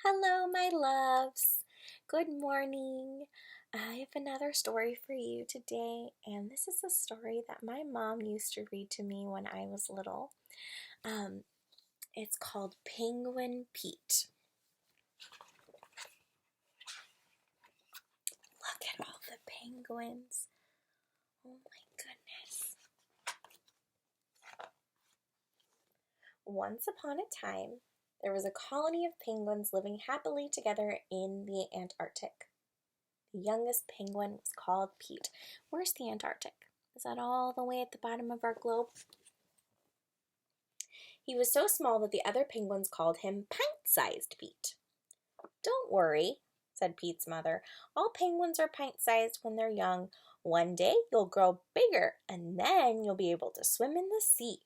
Hello, my loves. Good morning. I have another story for you today, and this is a story that my mom used to read to me when I was little. Um, it's called Penguin Pete. Look at all the penguins. Oh my goodness. Once upon a time, there was a colony of penguins living happily together in the Antarctic. The youngest penguin was called Pete. Where's the Antarctic? Is that all the way at the bottom of our globe? He was so small that the other penguins called him Pint-Sized Pete. Don't worry, said Pete's mother. All penguins are pint-sized when they're young. One day you'll grow bigger, and then you'll be able to swim in the sea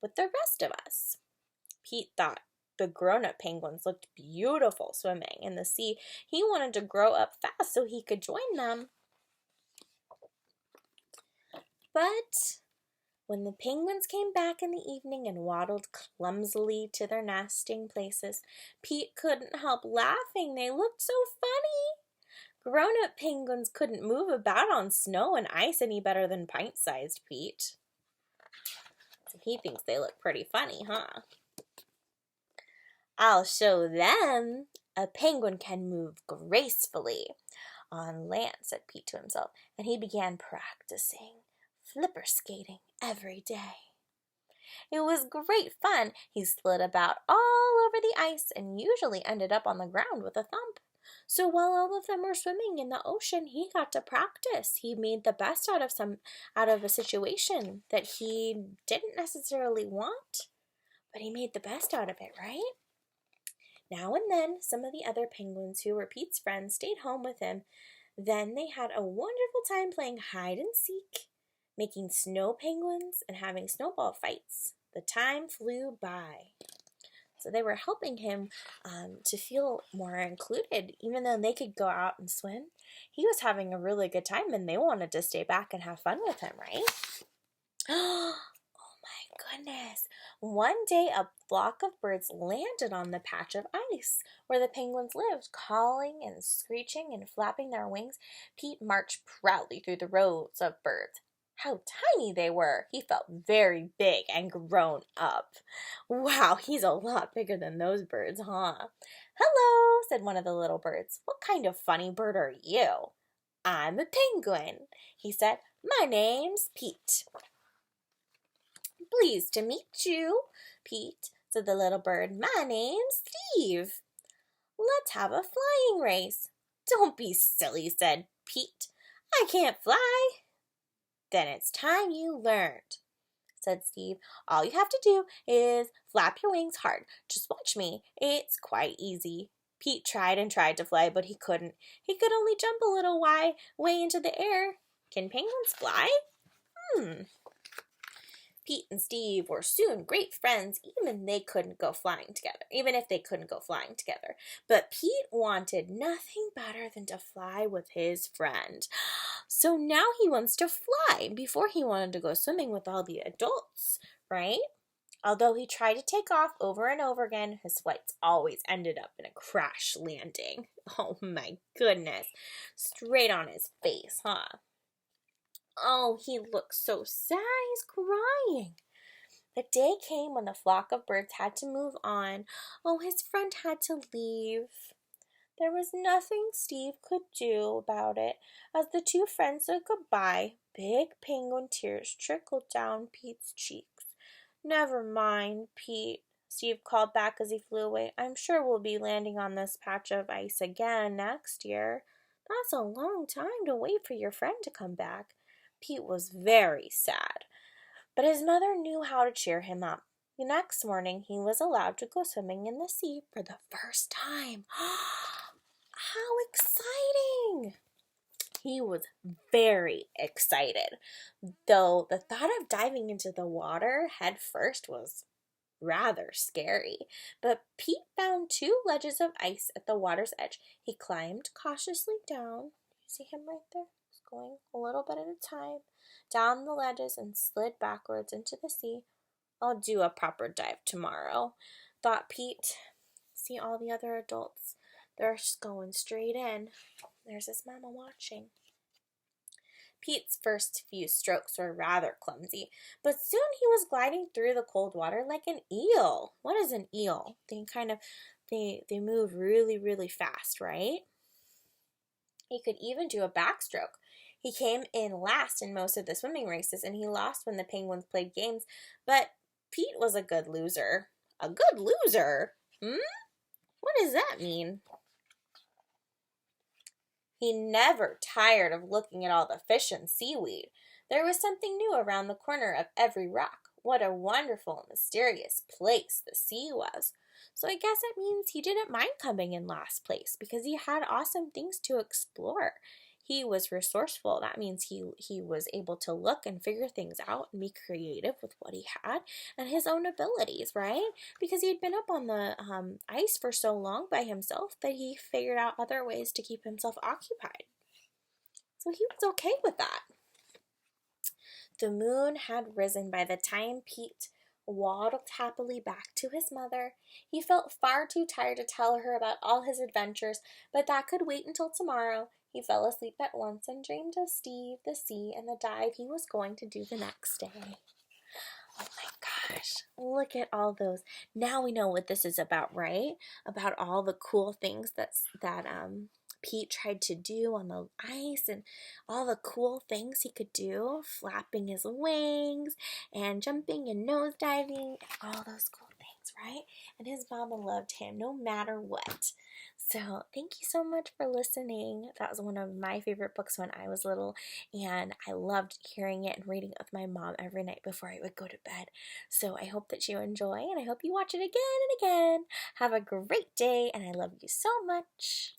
with the rest of us. Pete thought the grown-up penguins looked beautiful swimming in the sea. He wanted to grow up fast so he could join them. But when the penguins came back in the evening and waddled clumsily to their nesting places, Pete couldn't help laughing. They looked so funny. Grown-up penguins couldn't move about on snow and ice any better than pint-sized Pete. So he thinks they look pretty funny, huh? I'll show them. A penguin can move gracefully on land, said Pete to himself, and he began practicing flipper skating every day. It was great fun. He slid about all over the ice and usually ended up on the ground with a thump. So while all of them were swimming in the ocean, he got to practice. He made the best out of a situation that he didn't necessarily want, but he made the best out of it, right? Now and then, some of the other penguins who were Pete's friends stayed home with him. Then they had a wonderful time playing hide and seek, making snow penguins, and having snowball fights. The time flew by. So they were helping him to feel more included, even though they could go out and swim. He was having a really good time, and they wanted to stay back and have fun with him, right? Oh my goodness. One day, a flock of birds landed on the patch of ice where the penguins lived. Calling and screeching and flapping their wings, Pete marched proudly through the rows of birds. How tiny they were! He felt very big and grown up. Wow, he's a lot bigger than those birds, huh? Hello, said one of the little birds. What kind of funny bird are you? I'm a penguin, he said. My name's Pete. Pleased to meet you, Pete, said the little bird. My name's Steve. Let's have a flying race. Don't be silly, said Pete. I can't fly. Then it's time you learned, said Steve. All you have to do is flap your wings hard. Just watch me. It's quite easy. Pete tried and tried to fly, but he couldn't. He could only jump a little way into the air. Can penguins fly? Pete and Steve were soon great friends, even if they couldn't go flying together. But Pete wanted nothing better than to fly with his friend. So now he wants to fly. Before he wanted to go swimming with all the adults, right? Although he tried to take off over and over again, his flights always ended up in a crash landing. Oh my goodness. Straight on his face, huh? Oh, he looks so sad. He's crying. The day came when the flock of birds had to move on. Oh, his friend had to leave. There was nothing Steve could do about it. As the two friends said goodbye, big penguin tears trickled down Pete's cheeks. Never mind, Pete, Steve called back as he flew away. I'm sure we'll be landing on this patch of ice again next year. That's a long time to wait for your friend to come back. Pete was very sad, but his mother knew how to cheer him up. The next morning, he was allowed to go swimming in the sea for the first time. How exciting! He was very excited, though the thought of diving into the water head first was rather scary. But Pete found two ledges of ice at the water's edge. He climbed cautiously down. You see him right there? He's going a little bit at a time down the ledges and slid backwards into the sea. I'll do a proper dive tomorrow, thought Pete. See all the other adults They're just going straight in. There's his mama watching. Pete's first few strokes were rather clumsy, but soon he was gliding through the cold water like an eel. What is an eel? They move really, really fast, right? He could even do a backstroke. He came in last in most of the swimming races, and he lost when the Penguins played games, but Pete was a good loser. A good loser? What does that mean? He never tired of looking at all the fish and seaweed. There was something new around the corner of every rock. What a wonderful and mysterious place the sea was. So I guess it means he didn't mind coming in last place because he had awesome things to explore. He was resourceful. That means he was able to look and figure things out and be creative with what he had and his own abilities, right? Because he'd been up on the ice for so long by himself that he figured out other ways to keep himself occupied. So he was okay with that. The moon had risen by the time Pete waddled happily back to his mother. He felt far too tired to tell her about all his adventures, but that could wait until tomorrow. He fell asleep at once and dreamed of Steve, the sea, and the dive he was going to do the next day. Oh my gosh, look at all those. Now we know what this is about, right? About all the cool things that Pete tried to do on the ice and all the cool things he could do, flapping his wings and jumping and nose diving and all those cool things, right? And his mama loved him no matter what. So thank you so much for listening. That was one of my favorite books when I was little, and I loved hearing it and reading it with my mom every night before I would go to bed. So I hope that you enjoy, and I hope you watch it again and again. Have a great day, and I love you so much.